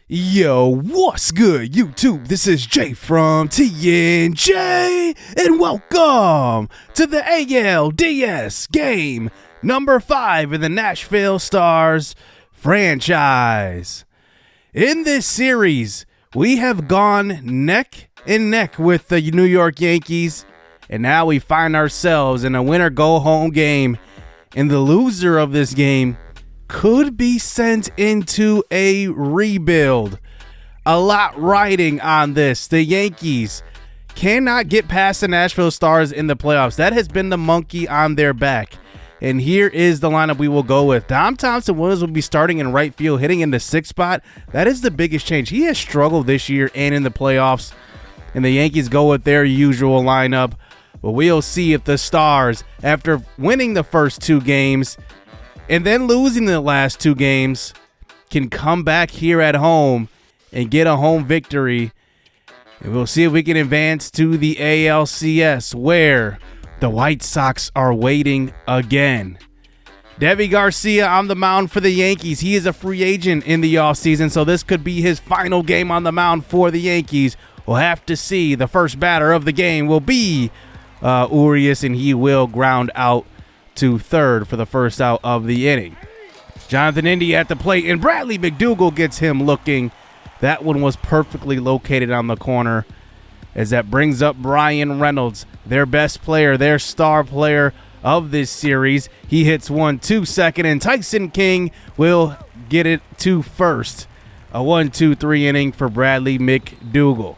Yo, what's good, YouTube? This is Jay from TNJ, and welcome to the ALDS game number 5 in the Nashville Stars Franchise. In this series, we have gone neck and neck with the New York Yankees, and now we find ourselves in a winner-go-home game, and the loser of this game could be sent into a rebuild. A lot riding on this. The Yankees cannot get past the Nashville Stars in the playoffs. That has been the monkey on their back. And here is the lineup we will go with. Dom Thompson-Williams will be starting in right field, hitting in the 6th spot. That is the biggest change. He has struggled this year and in the playoffs. And the Yankees go with their usual lineup. But we'll see if the Stars, after winning the first 2 games, and then losing the last 2 games, can come back here at home and get a home victory. And we'll see if we can advance to the ALCS, where the White Sox are waiting again. Deivi Garcia on the mound for the Yankees. He is a free agent in the offseason, so this could be his final game on the mound for the Yankees. We'll have to see. The first batter of the game will be Urias, and he will ground out to third for the first out of the inning. Jonathan India at the plate, and Bradley McDougald gets him looking. That one was perfectly located on the corner, as that brings up Bryan Reynolds, their best player, their star player of this series. He hits one to second, and Tyson King will get it to first. A 1-2-3 inning for Bradley McDougald.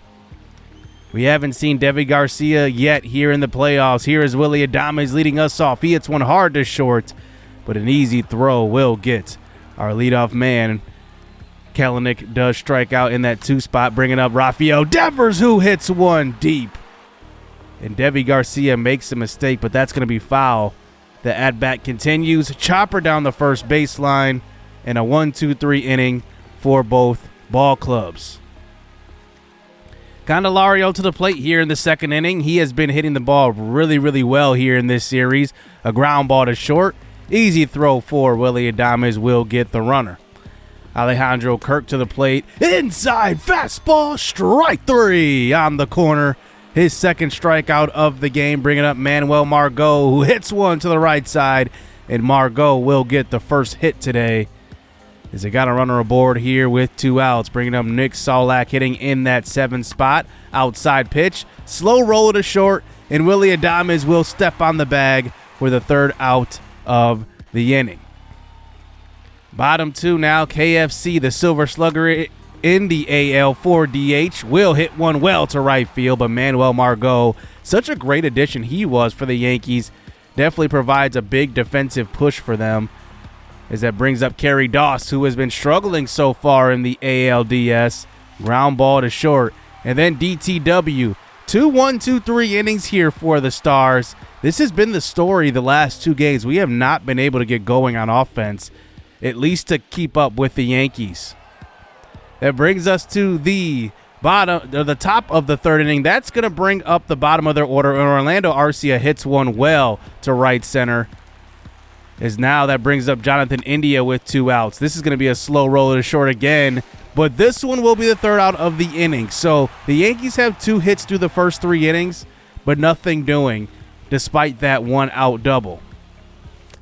We haven't seen Deivi Garcia yet here in the playoffs. Here is Willy Adames leading us off. He hits one hard to short, but an easy throw will get our leadoff man. Kelenic does strike out in that 2 spot, bringing up Rafael Devers, who hits one deep. And Deivi Garcia makes a mistake, but that's going to be foul. The at-bat continues. Chopper down the first baseline, and a 1-2-3 inning for both ball clubs. Candelario to the plate here in the 2nd inning. He has been hitting the ball really well here in this series. A ground ball to short. Easy throw for Willy Adames will get the runner. Alejandro Kirk to the plate. Inside fastball, strike 3 on the corner. His 2nd strikeout of the game, bringing up Manuel Margot, who hits one to the right side. And Margot will get the first hit today, as they got a runner aboard here with 2 outs, bringing up Nick Solak hitting in that 7th spot. Outside pitch, slow roll to short, and Willy Adames will step on the bag for the 3rd out of the inning. Bottom 2 now, KFC, the Silver Slugger in the AL for DH, will hit one well to right field, but Manuel Margot, such a great addition he was for the Yankees, definitely provides a big defensive push for them, as that brings up Kerry Doss, who has been struggling so far in the ALDS. Ground ball to short, and then DTW. 2-1-2-3 innings here for the Stars. This has been the story the last 2 games. We have not been able to get going on offense, at least to keep up with the Yankees. That brings us to the bottom, or the top of the 3rd inning. That's going to bring up the bottom of their order, and Orlando Arcia hits one well to right center. As now that brings up Jonathan India with 2 outs. This is going to be a slow roller to short again, but this one will be the 3rd out of the inning. So the Yankees have 2 hits through the first 3 innings, but nothing doing despite that 1-out double.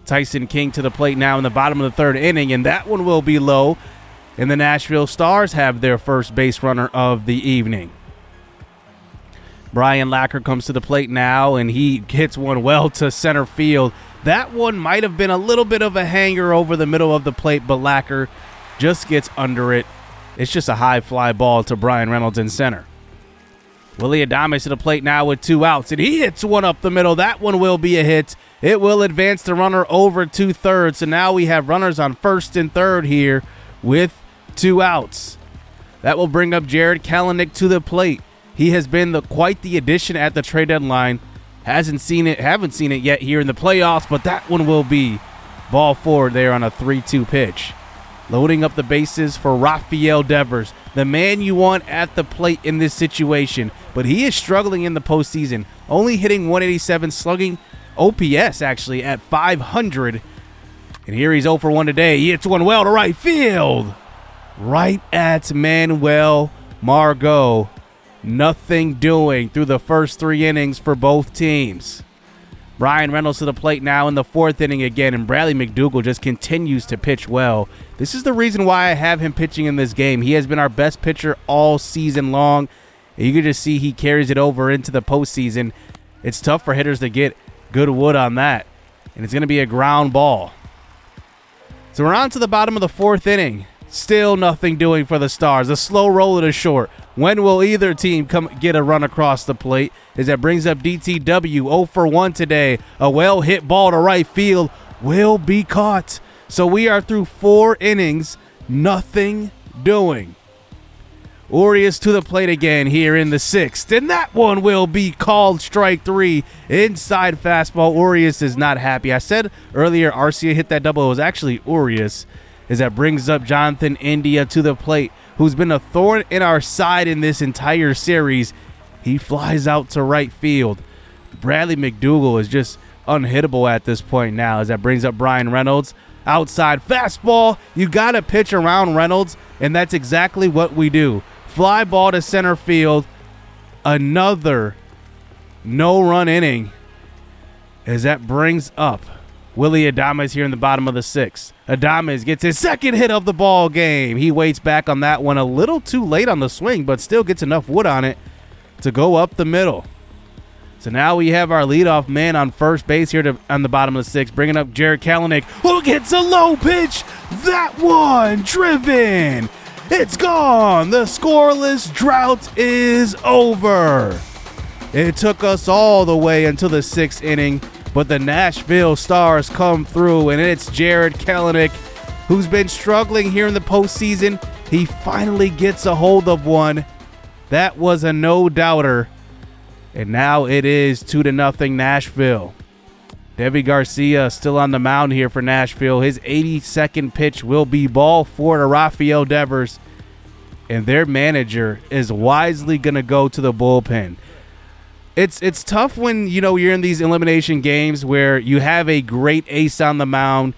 Tyson King to the plate now in the bottom of the 3rd inning, and that one will be low, and the Nashville Stars have their first base runner of the evening. Brian Lacker comes to the plate now, and he hits one well to center field. That one might have been a little bit of a hanger over the middle of the plate, but Lacker just gets under it. It's just a high fly ball to Bryan Reynolds in center. Willy Adames to the plate now with 2 outs, and he hits one up the middle. That one will be a hit. It will advance the runner over to third. So now we have runners on 1st and 3rd here with 2 outs. That will bring up Jared Kelenic to the plate. He has been quite the addition at the trade deadline. Haven't seen it yet here in the playoffs, but that one will be ball forward there on a 3-2 pitch. Loading up the bases for Rafael Devers, the man you want at the plate in this situation, but he is struggling in the postseason, only hitting 187, slugging OPS actually at 500. And here he's 0 for 1 today. He hits one well to right field. right at Manuel Margot. Nothing doing through the first 3 innings for both teams. Bryan Reynolds to the plate now in the 4th inning again, and Bradley McDougald just continues to pitch well. This is the reason why I have him pitching in this game. He has been our best pitcher all season long. And you can just see he carries it over into the postseason. It's tough for hitters to get good wood on that, and it's going to be a ground ball. So we're on to the bottom of the 4th inning. Still nothing doing for the Stars. A slow roller to short. When will either team get a run across the plate? As that brings up DTW 0 for 1 today. A well-hit ball to right field will be caught. So we are through 4 innings. Nothing doing. Orioles to the plate again here in the 6th. And that one will be called strike 3. Inside fastball. Orioles is not happy. I said earlier Arcia hit that double. It was actually Orioles. As that brings up Jonathan India to the plate, who's been a thorn in our side in this entire series. He flies out to right field. Bradley McDougald is just unhittable at this point now, as that brings up Bryan Reynolds. Outside fastball. You got to pitch around Reynolds, and that's exactly what we do. Fly ball to center field. Another no-run inning, as that brings up Willy Adames here in the bottom of the 6th. Adames gets his 2nd hit of the ball game. He waits back on that one a little too late on the swing, but still gets enough wood on it to go up the middle. So now we have our leadoff man on first base here on the bottom of the 6th, bringing up Jarred Kelenic, who gets a low pitch. That one driven. It's gone. The scoreless drought is over. It took us all the way until the 6th inning, but the Nashville Stars come through, and it's Jarred Kelenic, who's been struggling here in the postseason. He finally gets a hold of one. That was a no-doubter, and now it is 2-0 Nashville. Deivi Garcia still on the mound here for Nashville. His 82nd pitch will be ball 4 to Rafael Devers, and their manager is wisely going to go to the bullpen. It's tough when, you're in these elimination games where you have a great ace on the mound.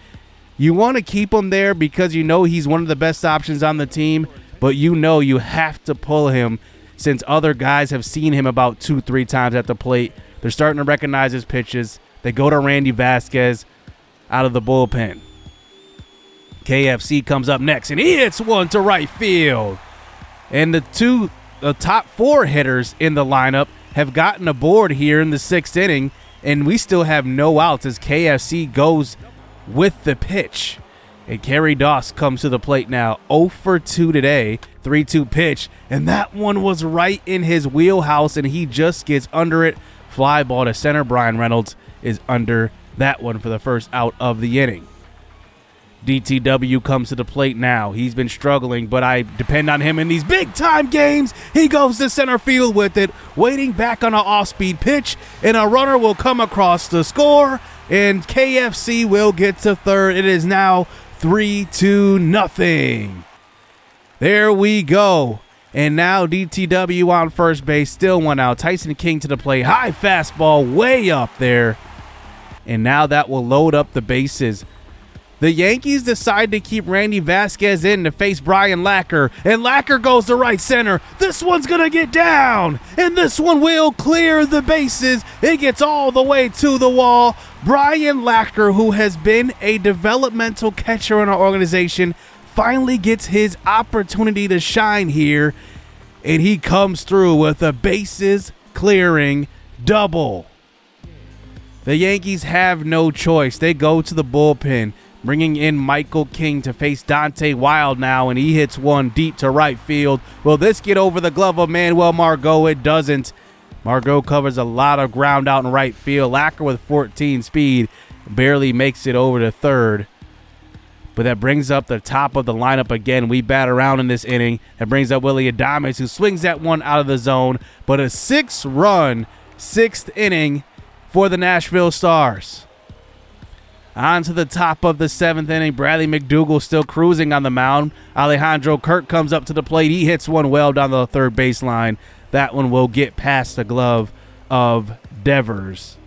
You want to keep him there because he's one of the best options on the team, but you have to pull him since other guys have seen him about 2-3 times at the plate. They're starting to recognize his pitches. They go to Randy Vasquez out of the bullpen. KFC comes up next, and he hits one to right field. And the top 4 hitters in the lineup have gotten aboard here in the 6th inning, and we still have no outs as KFC goes with the pitch. And Kerry Doss comes to the plate now, 0 for 2 today, 3-2 pitch, and that one was right in his wheelhouse, and he just gets under it. Fly ball to center. Bryan Reynolds is under that one for the first out of the inning. DTW comes to the plate now. He's been struggling, but I depend on him in these big-time games. He goes to center field with it, waiting back on an off-speed pitch, and a runner will come across the score, and KFC will get to third. It is now 3-0. There we go. And now DTW on first base, still 1 out. Tyson King to the plate. High fastball way up there. And now that will load up the bases. The Yankees decide to keep Randy Vasquez in to face Brian Lacker, and Lacker goes to right center. This one's going to get down, and this one will clear the bases. It gets all the way to the wall. Brian Lacker, who has been a developmental catcher in our organization, finally gets his opportunity to shine here, and he comes through with a bases clearing double. The Yankees have no choice. They go to the bullpen, bringing in Michael King to face Dante Wild now, and he hits one deep to right field. Will this get over the glove of Manuel Margot? It doesn't. Margot covers a lot of ground out in right field. Lacker with 14 speed barely makes it over to third. But that brings up the top of the lineup again. We bat around in this inning. That brings up Willy Adames, who swings that one out of the zone. But a 6-run 6th inning for the Nashville Stars. On to the top of the 7th inning. Bradley McDougald still cruising on the mound. Alejandro Kirk comes up to the plate. He hits one well down the third baseline. That one will get past the glove of Devers.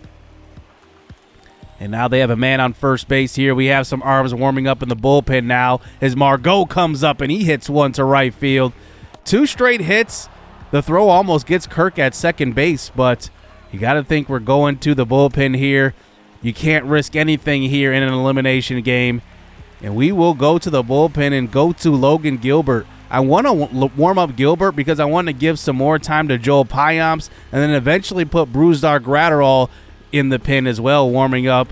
And now they have a man on first base here. We have some arms warming up in the bullpen now as Margot comes up and he hits one to right field. 2 straight hits. The throw almost gets Kirk at second base, but you got to think we're going to the bullpen here. You can't risk anything here in an elimination game. And we will go to the bullpen and go to Logan Gilbert. I want to warm up Gilbert because I want to give some more time to Joel Payamps and then eventually put Brusdar Graterol in the pen as well, warming up.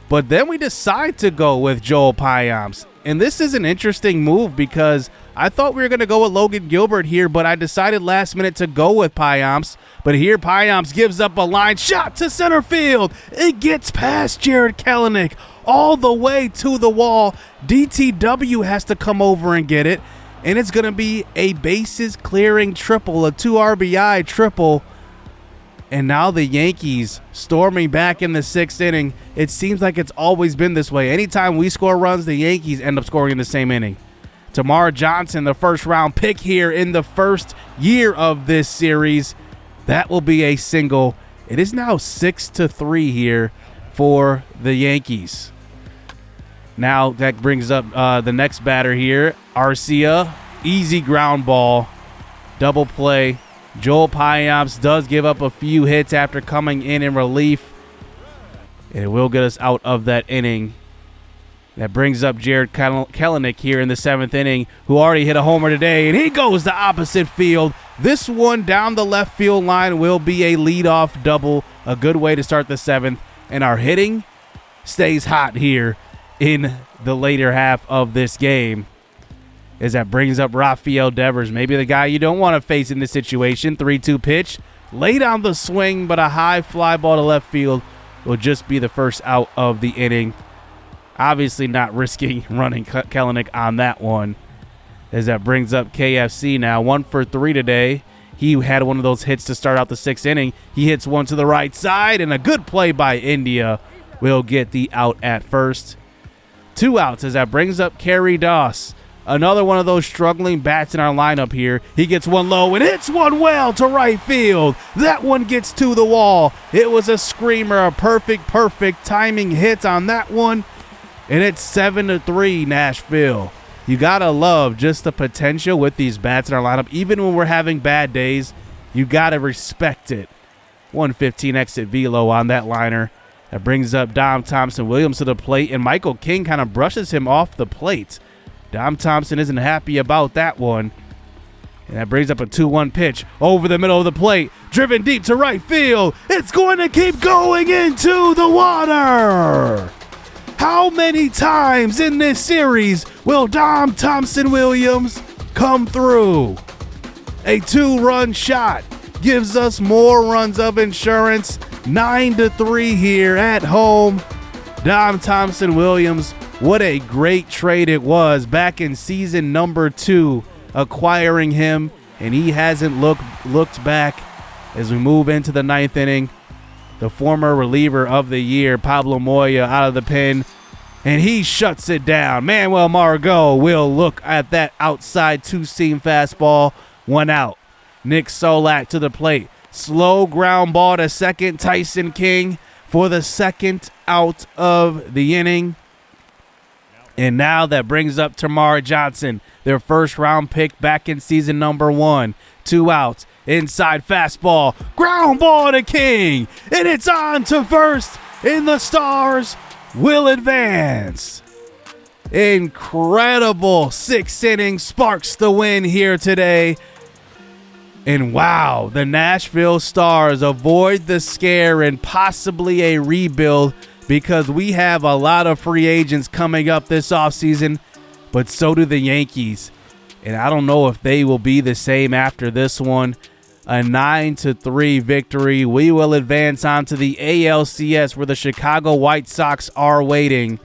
But then we decide to go with Joel Payamps. And this is an interesting move because I thought we were going to go with Logan Gilbert here, but I decided last minute to go with Payamps. But here Payamps gives up a line shot to center field. It gets past Jared Kelenic all the way to the wall. DTW has to come over and get it. And it's going to be a bases clearing triple, a 2 RBI triple. And now the Yankees storming back in the 6th inning. It seems like it's always been this way. Anytime we score runs, the Yankees end up scoring in the same inning. Tamar Johnson, the first-round pick here in the first year of this series. That will be a single. It is now 6-3 here for the Yankees. Now that brings up the next batter here, Arcia. Easy ground ball, double play. Joel Payamps does give up a few hits after coming in relief. And it will get us out of that inning. That brings up Jared Kelenic here in the 7th inning, who already hit a homer today, and he goes to opposite field. This one down the left field line will be a leadoff double, a good way to start the 7th. And our hitting stays hot here in the later half of this game. As that brings up Rafael Devers, maybe the guy you don't want to face in this situation. 3-2 pitch, late on the swing, but a high fly ball to left field will just be the first out of the inning. Obviously not risking running Kelenic on that one. As that brings up KFC now, 1 for 3 today. He had one of those hits to start out the 6th inning. He hits one to the right side, and a good play by India will get the out at first. 2 outs as that brings up Kerry Doss. Another one of those struggling bats in our lineup here. He gets one low and hits one well to right field. That one gets to the wall. It was a screamer, a perfect timing hit on that one. And it's 7-3 Nashville. You got to love just the potential with these bats in our lineup. Even when we're having bad days, you got to respect it. 115 exit velo on that liner. That brings up Dom Thompson-Williams to the plate, and Michael King kind of brushes him off the plate. Dom Thompson isn't happy about that one. And that brings up a 2-1 pitch over the middle of the plate. Driven deep to right field. It's going to keep going into the water. How many times in this series will Dom Thompson-Williams come through? A 2-run shot gives us more runs of insurance. 9-3 here at home. Dom Thompson-Williams, what a great trade it was back in season number 2, acquiring him, and he hasn't looked back as we move into the 9th inning. The former reliever of the year, Pablo Moya, out of the pen, and he shuts it down. Manuel Margot will look at that outside 2-seam fastball. 1 out. Nick Solak to the plate. Slow ground ball to second. Tyson King for the 2nd out of the inning. And now that brings up Tamar Johnson, their first-round pick back in season number 1. 2 outs. Inside fastball. Ground ball to King. And it's on to first. And the Stars will advance. Incredible 6th inning sparks the win here today. And wow, the Nashville Stars avoid the scare and possibly a rebuild because we have a lot of free agents coming up this offseason, but so do the Yankees. And I don't know if they will be the same after this one. A 9-3 victory. We will advance on to the ALCS where the Chicago White Sox are waiting.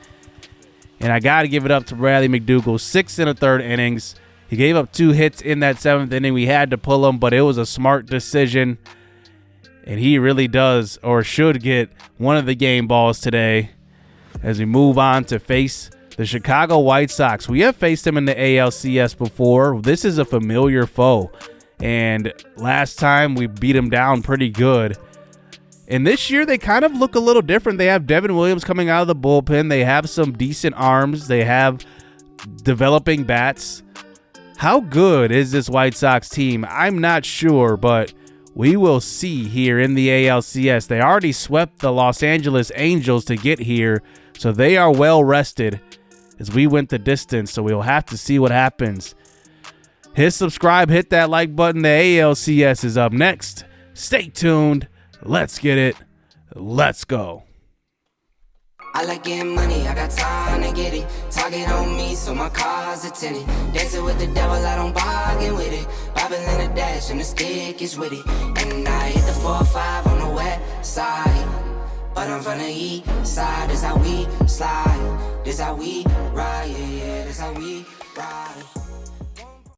And I got to give it up to Bradley McDougall. 6 1/3 innings. He gave up 2 hits in that 7th inning. We had to pull him, but it was a smart decision. And he really does or should get one of the game balls today as we move on to face the Chicago White Sox. We have faced them in the ALCS before. This is a familiar foe. And last time we beat them down pretty good. And this year, they kind of look a little different. They have Devin Williams coming out of the bullpen. They have some decent arms. They have developing bats. How good is this White Sox team? I'm not sure, but we will see here in the ALCS. They already swept the Los Angeles Angels to get here, so they are well rested as we went the distance, so we'll have to see what happens. Hit subscribe, hit that like button. The ALCS is up next. Stay tuned. Let's get it. Let's go. I like getting money, I got time to get it. Target on me, so my car's a tenant. Dancing with the devil, I don't bargain with it. Bobbing in the dash, and the stick is with it. And I hit the 4-5 on the west side. But I'm from the east side, this how we slide. This how we ride, yeah, this how we ride.